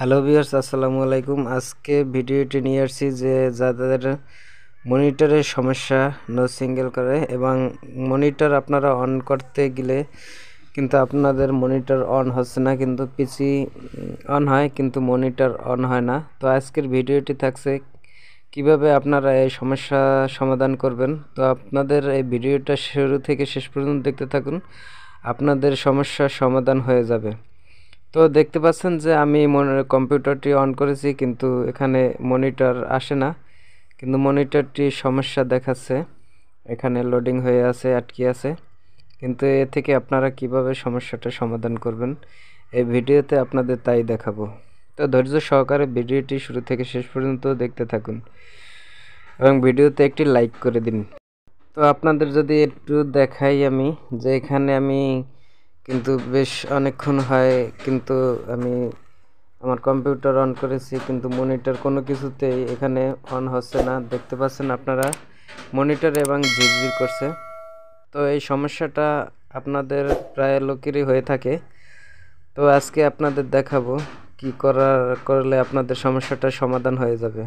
Hello viewers, আসসালামু আলাইকুম। আজকে ভিডিওটি নিয়ে আসছি যে যাদের মনিটরের সমস্যা নো সিঙ্গেল করে এবং মনিটর আপনারা অন করতে গেলে কিন্তু আপনাদের মনিটর অন হচ্ছে না, কিন্তু পিসি অন হয় কিন্তু মনিটর অন হয় না। তো আজকের ভিডিওটি থাকছে কিভাবে আপনারা এই সমস্যা সমাধান করবেন। তো আপনাদের এই ভিডিওটা শুরু থেকে শেষ পর্যন্ত দেখতে থাকুন, আপনাদের সমস্যার সমাধান হয়ে যাবে। তো দেখতে পাচ্ছেন যে আমি কম্পিউটারটি অন করেছি কিন্তু এখানে মনিটর আসে না, কিন্তু মনিটরটি সমস্যা দেখাচ্ছে, এখানে লোডিং হয়ে আছে, আটকে আছে। কিন্তু এ থেকে আপনারা কিভাবে সমস্যাটা সমাধান করবেন এই ভিডিওতে আপনাদের তাই দেখাবো। তো ধৈর্য সহকারে ভিডিওটি শুরু থেকে শেষ পর্যন্ত দেখতে থাকুন এবং ভিডিওতে একটি লাইক করে দিন। তো আপনাদের যদি একটু দেখাই আমি যে এখানে আমি কিন্তু বেশ অনেকক্ষণ হয় কিন্তু আমি আমার কম্পিউটার অন করেছি কিন্তু মনিটর কোনো কিছুতেই এখানে অন হচ্ছে না। দেখতে পাচ্ছেন আপনারা মনিটর এবং ঝিরঝির করছে। তো এই সমস্যাটা আপনাদের প্রায় লোকেরই হয়ে থাকে। তো আজকে আপনাদের দেখাবো কি করলে আপনাদের সমস্যাটা সমাধান হয়ে যাবে।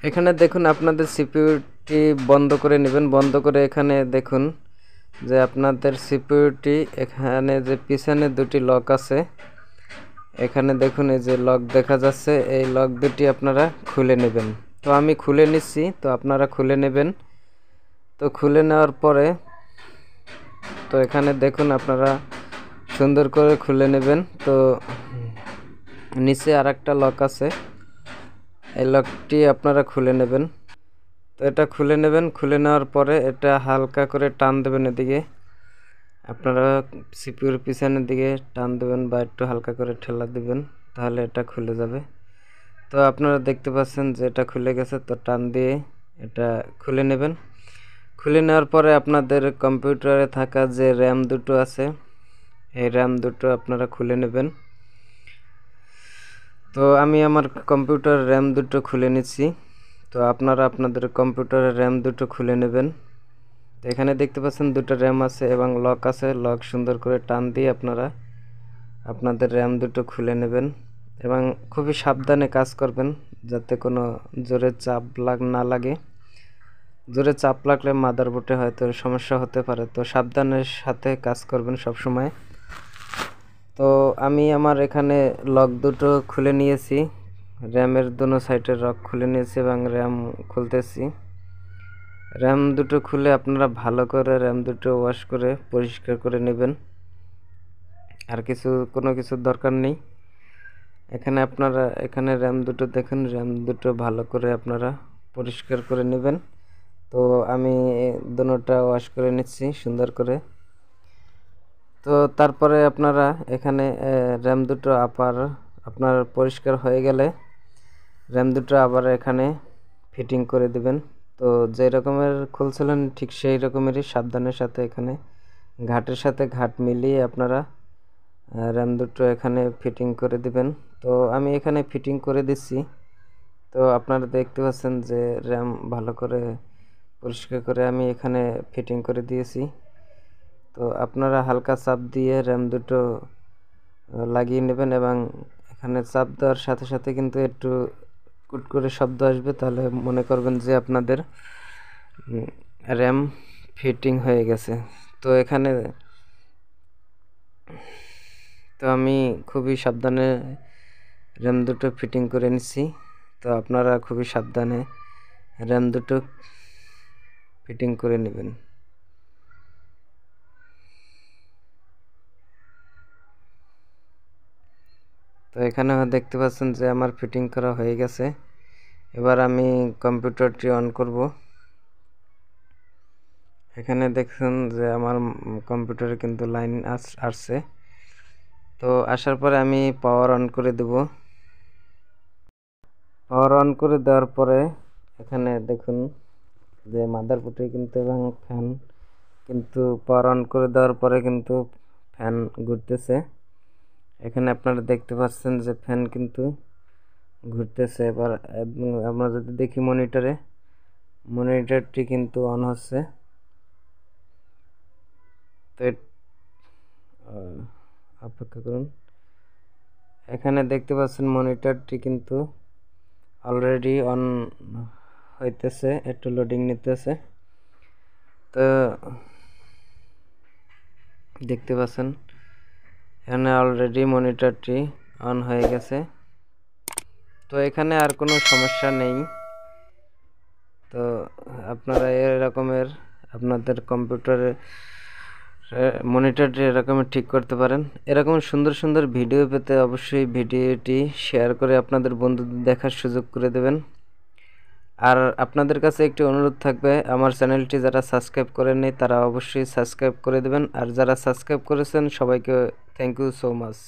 এখানে দেখুন আপনাদের সিপিইউটি বন্ধ করে নেবেন। বন্ধ করে এখানে দেখুন যে আপনাদের সিপিইউটি এখানে যে পিছনে দুটি লক আছে, এখানে দেখুন এই যে লক দেখা যাচ্ছে, এই লক দুটি আপনারা খুলে নেবেন। তো আমি খুলে নিচ্ছি, তো আপনারা খুলে নেবেন। তো খুলে নেওয়ার পরে তো এখানে দেখুন আপনারা সুন্দর করে খুলে নেবেন। তো নিচে আরেকটা লক আছে, এই লকটি আপনারা খুলে নেবেন। তো এটা খুলে নেবেন, খুলে নেওয়ার পরে এটা হালকা করে টান দেবেন, এদিকে আপনারা সিপিইউর পিছনের দিকে টান দেবেন বা একটু হালকা করে ঠেলা দিবেন, তাহলে এটা খুলে যাবে। তো আপনারা দেখতে পাচ্ছেন যে এটা খুলে গেছে। তো টান দিয়ে এটা খুলে নেবেন। খুলে নেওয়ার পরে আপনাদের কম্পিউটারে থাকা যে র্যাম দুটো আছে, এই র্যাম দুটো আপনারা খুলে নেবেন। তো আমি আমার কম্পিউটার র্যাম দুটো খুলে নিচ্ছি। তো আপনারা আপনাদের কম্পিউটারের র্যাম দুটো খুলে নেবেন। তো এখানে দেখতে পাচ্ছেন দুটো র্যাম আছে এবং লক আছে, লক সুন্দর করে টান দিয়ে আপনারা আপনাদের র্যাম দুটো খুলে নেবেন এবং খুবই সাবধানে কাজ করবেন যাতে কোনো জোরে চাপ না লাগে। জোরে চাপ লাগলে মাদারবোর্ডে হয়তো সমস্যা হতে পারে, তো সাবধানের সাথে কাজ করবেন সব সময়। তো আমি আমার এখানে লক দুটো খুলে নিয়েছি, র্যামের দোনো সাইডের লক খুলে নিয়েছি এবং র্যাম খুলতেছি। র্যাম দুটো খুলে আপনারা ভালো করে র্যাম দুটো ওয়াশ করে পরিষ্কার করে নেবেন, আর কোনো কিছুর দরকার নেই। এখানে আপনারা এখানে র্যাম দুটো দেখুন, র্যাম দুটো ভালো করে আপনারা পরিষ্কার করে নেবেন। তো আমি দোনোটা ওয়াশ করে নিচ্ছি সুন্দর করে। তো তারপরে আপনারা এখানে র্যাম দুটো আপনার পরিষ্কার হয়ে গেলে র্যাম দুটো আবার এখানে ফিটিং করে দিবেন। তো যে রকমের খুলছিলেন ঠিক সেই রকমেরই সাবধানের সাথে এখানে ঘাটের সাথে ঘাট মিলিয়ে আপনারা র্যাম দুটো এখানে ফিটিং করে দিবেন। তো আমি এখানে ফিটিং করে দিচ্ছি। তো আপনারা দেখতে পাচ্ছেন যে র্যাম ভালো করে পরিষ্কার করে আমি এখানে ফিটিং করে দিয়েছি। তো আপনারা হালকা চাপ দিয়ে র্যাম দুটো লাগিয়ে নেবেন এবং এখানে চাপ দেওয়ার সাথে সাথে কিন্তু একটু কুট করে শব্দ আসবে, তাহলে মনে করবেন যে আপনাদের র্যাম ফিটিং হয়ে গেছে। তো এখানে তো আমি খুবই সাবধানে র্যাম দুটো ফিটিং করে নিচ্ছি। তো আপনারা খুবই সাবধানে র্যাম দুটো ফিটিং করে নেবেন। তো এখানে দেখতে পাচ্ছেন যে আমার ফিটিং করা হয়ে গেছে। এবার আমি কম্পিউটারটি অন করব। এখানে দেখুন যে আমার কম্পিউটারে কিন্তু লাইন আসছে। তো আসার পরে আমি পাওয়ার অন করে দেব। পাওয়ার অন করে দেওয়ার পরে এখানে দেখুন যে মাদারবোর্ডে কিন্তু এবং ফ্যান কিন্তু পাওয়ার অন করে দেওয়ার পরে কিন্তু ফ্যান ঘুরতেছে। এখানে আপনারা দেখতে পাচ্ছেন যে ফ্যান কিন্তু ঘুরতেছে। এবার আমরা যদি দেখি মনিটরটি কিন্তু অন হচ্ছে। তো অপেক্ষা করুন, এখানে দেখতে পাচ্ছেন মনিটরটি কিন্তু অলরেডি অন হইতেছে, একটু লোডিং নিতেছে। তো দেখতে পাচ্ছেন এখানে অলরেডি মনিটরটি অন হয়ে গেছে। তো এখানে আর কোনো সমস্যা নেই। তো আপনারা এরকমের আপনাদের কম্পিউটারে মনিটরটি এরকমের ঠিক করতে পারেন। এরকম সুন্দর সুন্দর ভিডিও পেতে অবশ্যই ভিডিওটি শেয়ার করে আপনাদের বন্ধুদের দেখার সুযোগ করে দেবেন। আর আপনাদের কাছে একটি অনুরোধ থাকবে, আমার চ্যানেলটি যারা সাবস্ক্রাইব করেননি তারা অবশ্যই সাবস্ক্রাইব করে দেবেন, আর যারা সাবস্ক্রাইব করেছেন সবাইকে থ্যাংক ইউ সো মাচ।